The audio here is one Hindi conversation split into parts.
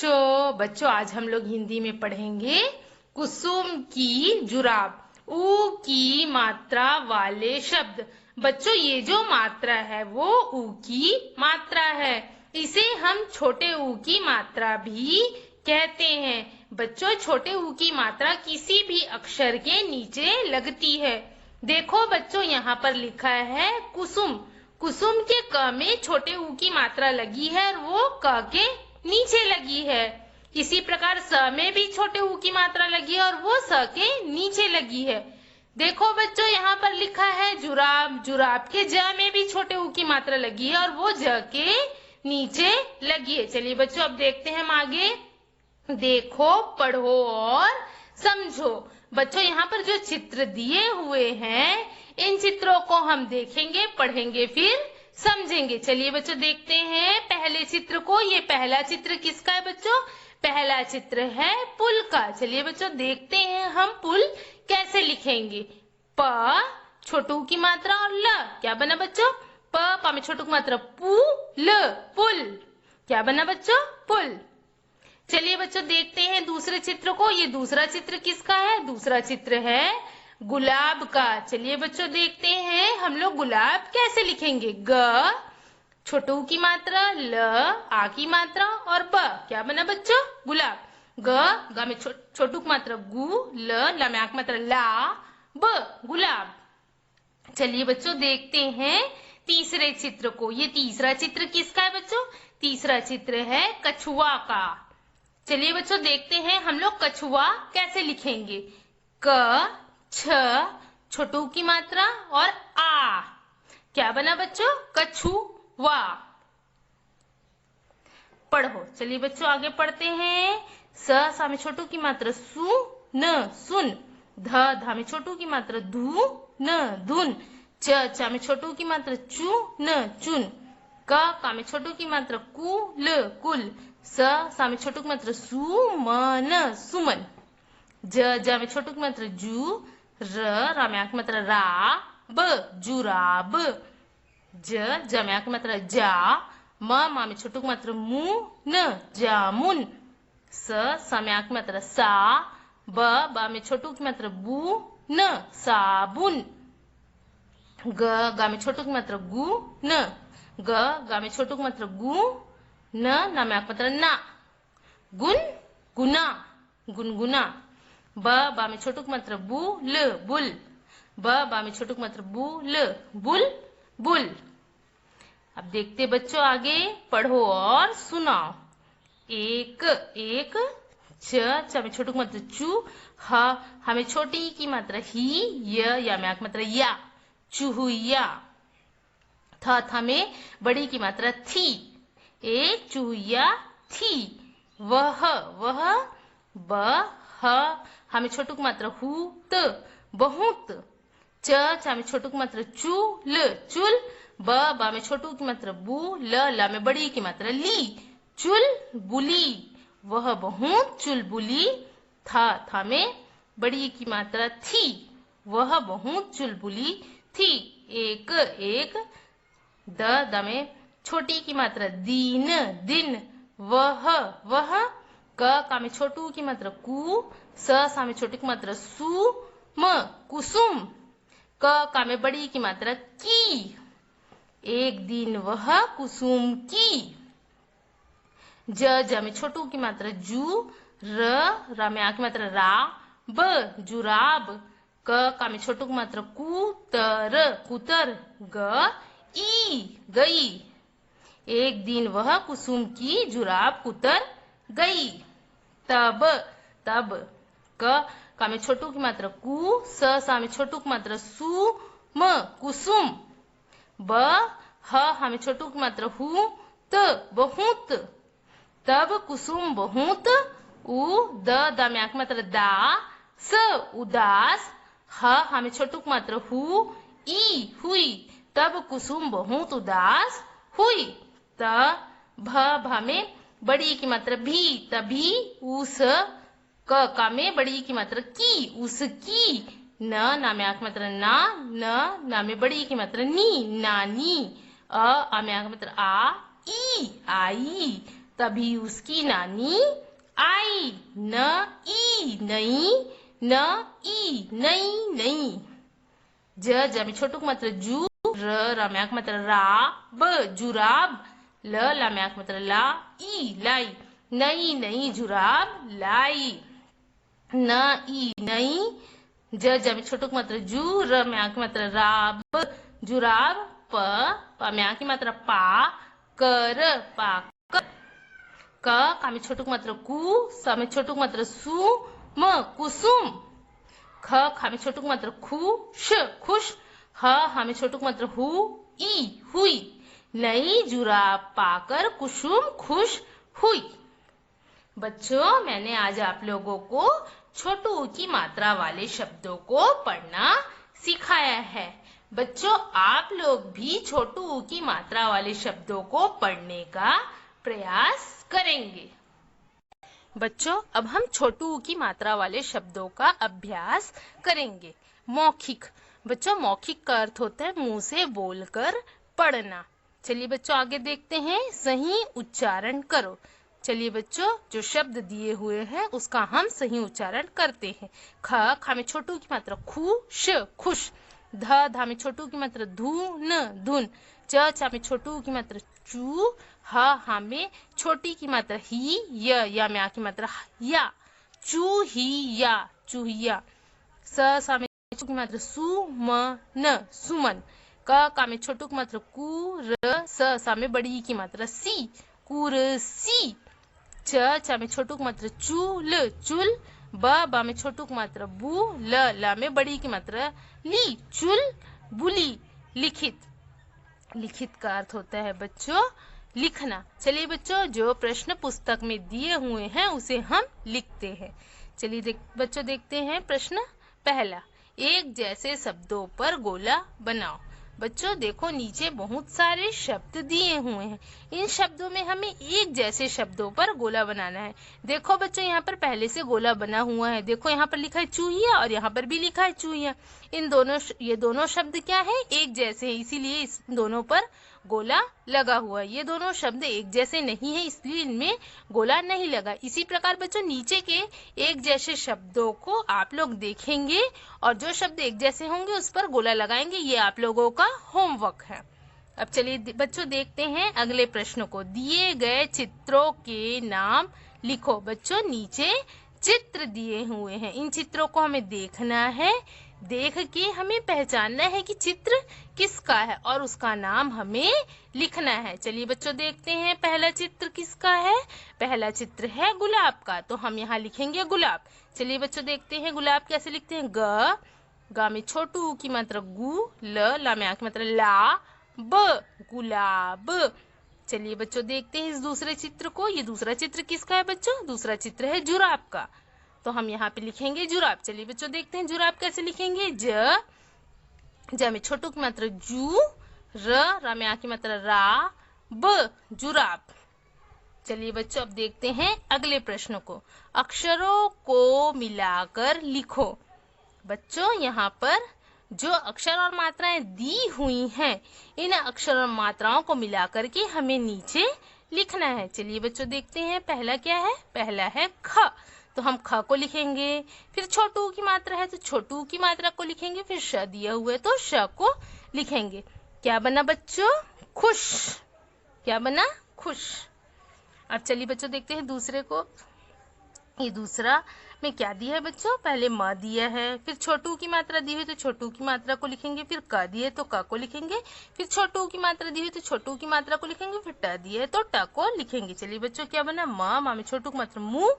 बच्चों आज हम लोग हिंदी में पढ़ेंगे कुसुम की जुराब। ऊ की मात्रा वाले शब्द। बच्चों ये जो मात्रा है वो ऊ की मात्रा है। इसे हम छोटे ऊ की मात्रा भी कहते हैं। बच्चों छोटे ऊ की मात्रा किसी भी अक्षर के नीचे लगती है। देखो बच्चों यहाँ पर लिखा है कुसुम। कुसुम के क में छोटे ऊ की मात्रा लगी है और वो क के नीचे लगी है। इसी प्रकार स में भी छोटे ऊ की मात्रा लगी है और वो स के नीचे लगी है। देखो बच्चों यहाँ पर लिखा है जुराब। जुराब के ज में भी छोटे ऊ की मात्रा लगी है और वो ज के नीचे लगी है। चलिए बच्चों अब देखते हैं हम आगे। देखो, पढ़ो और समझो। बच्चों यहाँ पर जो चित्र दिए हुए हैं इन चित्रों को हम देखेंगे, पढ़ेंगे, फिर समझेंगे। चलिए बच्चों देखते हैं पहले चित्र को। ये पहला चित्र किसका है बच्चों? पहला चित्र है पुल का। चलिए बच्चों देखते हैं हम पुल कैसे लिखेंगे। प छोटू की मात्रा और ल क्या बना बच्चों? प में छोटू की मात्रा पू ल पुल क्या बना बच्चों? पुल। चलिए बच्चों देखते हैं दूसरे चित्र को। ये दूसरा चित्र किसका है? दूसरा चित्र है गुलाब का। चलिए बच्चों देखते हैं हम लोग गुलाब कैसे लिखेंगे। ग छोटू की मात्रा, ल आ की मात्रा और ब क्या बना बच्चों? गुलाब। ग में छोटू की मात्रा गु, ल में आ की मात्रा ला, ब गुलाब। चलिए बच्चों देखते हैं तीसरे चित्र को। ये तीसरा चित्र किसका है बच्चों? तीसरा चित्र है कछुआ का। चलिए बच्चों देखते हैं हम लोग कछुआ कैसे लिखेंगे। क छ छोटू की मात्रा और आ क्या बना बच्चों? कछुआ। पढ़ो। चलिए बच्चों आगे पढ़ते हैं। सा में छोटू की मात्रा सु न सुन। धा में छोटू की मात्रा धू न धुन। चा में छोटू की मात्रा चू न चुन। का में छोटू की मात्रा कु ल कुल। सा में छोटू की मात्रा सु मन सुमन। जा में छोटू की मात्रा जू रा में आ की मात्रा रा ब जुराब। ज में आ की मात्रा जा मा में छोटू की मात्रा मु न जामुन। सा में आ की मात्रा सा बा में छोटू की मात्रा बू न साबुन। गा में छोटू की मात्रा गु न गा में छोटू की मात्रा गु न में आ की मात्रा ना गुन गुना गुनगुना। बा में छोटू की मात्रा बू ल बुल। बा में छोटू की मात्रा बू ल बुल बुल। अब देखते बच्चों आगे। पढ़ो और सुनाओ। एक एक च में छोटू की मात्रा चू। हमें छोटी की मात्रा ही या में आ की मात्रा या चूहुया। था में बड़ी की मात्रा थी। एक चूहुया थी। वह ब हमें छोटू की मात्रा हु त बहुत। चा में छोटू की मात्रा चू ल चुल। बा में छोटू की मात्रा बू ला में बड़ी की मात्रा ली चुल बुली। वह बहुत चुलबुली। था में बड़ी की मात्रा थी। वह बहुत चुलबुली थी। एक एक द में छोटी की मात्रा दीन दिन। वह का में छोटू की मात्रा कु। सा में छोटी की मात्रा सु म कुसुम। का में बड़ी की मात्रा की। एक दिन वह कुसुम की। जा में छोटू की मात्रा जू रा में आ की मात्रा रा ब जुराब। का में छोटू की मात्रा कुतर ई गई। एक दिन वह कुसुम की जुराब कुतर गई। तब का में छोटू की मात्रा कु। सा में छोटू की मात्रा सु म कुसुम। ब हमें छोटू की मात्रा हु त बहुत। तब कुसुम बहुत। उ द में आ की मात्रा दा स उदास। हमें छोटू की मात्रा हु ई हुई। तब कुसुम बहुत उदास हुई। भा में बड़ी की मात्रा भी तभी। उस का में बड़ी की मात्रा की उसकी। ना में आ की मात्रा ना में बड़ी की मात्रा नी नानी। आ में आ की मात्रा आ ई आई। तभी उसकी नानी आई। न ई नई, न ई नई नई। ज में छोटू मात्र जू, र में मात्र रा, ब जुराब, ल में मात्र ला, ई लाई। नई नई जुराब लाई। न ई नई। ज में छोटू मात्र जू, र में मात्र रा, ब जुराब, प में मात्र पा, कर पाकर। क में छोटू मात्र कु, स में छोटू मात्र सु, म कुसुम। ख में छोटू मात्र खु, श खुश। ह में छोटू मात्र हु, ई हुई। नई जुराब पाकर कुसुम खुश हुई। बच्चों, मैंने आज आप लोगों को छोटू ऊ की मात्रा वाले शब्दों को पढ़ना सिखाया है। बच्चों, आप लोग भी छोटू ऊ की मात्रा वाले शब्दों को पढ़ने का प्रयास करेंगे। बच्चों, अब हम छोटू ऊ की मात्रा वाले शब्दों का अभ्यास करेंगे। मौखिक। बच्चों, मौखिक का अर्थ होता है मुंह से बोलकर पढ़ना। चलिए बच्चों, आगे देखते हैं। सही उच्चारण करो। चलिए बच्चों, जो शब्द दिए हुए हैं उसका हम सही उच्चारण करते हैं। ख में छोटू की मात्रा खु, श खुश। ध में छोटू की मात्रा धु, न धुन। च में छोटू की मात्रा चू, ह में छोटी की मात्रा ही, या में आ की मात्रा या, चू ही या चूहिया। स में छोटू की मात्रा सु, म न सुमन। क में छोटू की मात्रा कु, र, स में बड़ी की मात्रा सी, कुर्सी। च में छोटू की मात्रा चूल, चुल। ब में छोटू की मात्रा बु, ल में बड़ी की मात्रा ली, चुल बुली। लिखित। लिखित का अर्थ होता है बच्चों लिखना। चलिए बच्चों, जो प्रश्न पुस्तक में दिए हुए हैं उसे हम लिखते हैं। चलिए बच्चों, देखते हैं प्रश्न पहला। एक जैसे शब्दों पर गोला बनाओ। बच्चों देखो, नीचे बहुत सारे शब्द दिए हुए हैं। इन शब्दों में हमें एक जैसे शब्दों पर गोला बनाना है। देखो बच्चों, यहाँ पर पहले से गोला बना हुआ है। देखो यहाँ पर लिखा है चूहिया और यहाँ पर भी लिखा है चूहिया। ये दोनों शब्द क्या है? एक जैसे हैं, इसीलिए इस दोनों पर गोला लगा हुआ है। ये दोनों शब्द एक जैसे नहीं है, इसलिए इनमें गोला नहीं लगा। इसी प्रकार बच्चों, नीचे के एक जैसे शब्दों को आप लोग देखेंगे और जो शब्द एक जैसे होंगे उस पर गोला लगाएंगे। ये आप लोगों का होमवर्क है। अब चलिए बच्चों, देखते हैं अगले प्रश्न को। दिए गए चित्रों के नाम लिखो। बच्चों, नीचे चित्र दिए हुए हैं, इन चित्रों को हमें देखना है। देख के हमें पहचानना है कि चित्र किसका है और उसका नाम हमें लिखना है। चलिए बच्चों, देखते हैं पहला चित्र किसका है। पहला चित्र है गुलाब का, तो हम यहाँ लिखेंगे गुलाब। चलिए बच्चों, देखते हैं गुलाब कैसे लिखते हैं। ग में छोटू की मात्रा गु, ल में आ की मात्रा ला, ब गुलाब। चलिए बच्चों, देखते हैं इस दूसरे चित्र को। ये दूसरा चित्र किसका है बच्चों? दूसरा चित्र है जुराब का, तो हम यहाँ पे लिखेंगे जुराब। चलिए बच्चों, देखते हैं जुराब कैसे लिखेंगे। ज में छोटू की मात्रा जू, र में आ की मात्रा रा, ब जुराब। चलिए बच्चों, अब देखते हैं अगले प्रश्न को। अक्षरों को मिलाकर लिखो। बच्चों, यहाँ पर जो अक्षर और मात्राएं दी हुई हैं, इन अक्षर और मात्राओं को मिलाकर के हमें नीचे लिखना है। चलिए बच्चों, देखते हैं पहला क्या है। पहला है ख, तो हम ख को लिखेंगे। फिर छोटू की मात्रा है तो छोटू की मात्रा को लिखेंगे। फिर श दिया हुआ है तो श को लिखेंगे। क्या बना बच्चों? खुश। क्या बना? खुश। अब चलिए बच्चों, देखते हैं दूसरे को। ये दूसरा में क्या दिया है बच्चों? पहले म दिया है, फिर छोटू की मात्रा दी हुई तो छोटू की मात्रा को लिखेंगे। फिर क दिए तो क को लिखेंगे। फिर छोटू की मात्रा दी हुई तो छोटू की मात्रा को लिखेंगे। फिर ट दिए तो ट को लिखेंगे। चलिए बच्चों, क्या बना? म में छोटू की मात्रा मु,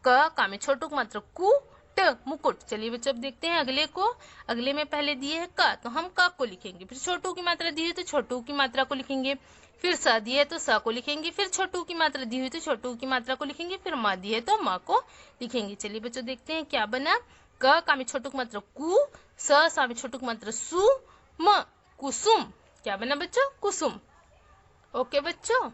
क में छोटू की मात्रा कु, ट मुकुट। चलिए बच्चों, अब देखते हैं अगले को। अगले में पहले दिए है क, तो हम क को लिखेंगे। फिर छोटू की मात्रा दी हुई तो छोटू की मात्रा को लिखेंगे। फिर स दिए तो स को लिखेंगे। फिर छोटू की मात्रा दी हुई तो छोटू की मात्रा को लिखेंगे। फिर म दिए तो म को लिखेंगे। चलिए बच्चों, देखते हैं क्या बना। क में छोटू की मात्रा कु, स में छोटू की मात्रा सु, म कुसुम। क्या बना बच्चों? कुसुम। ओके बच्चों।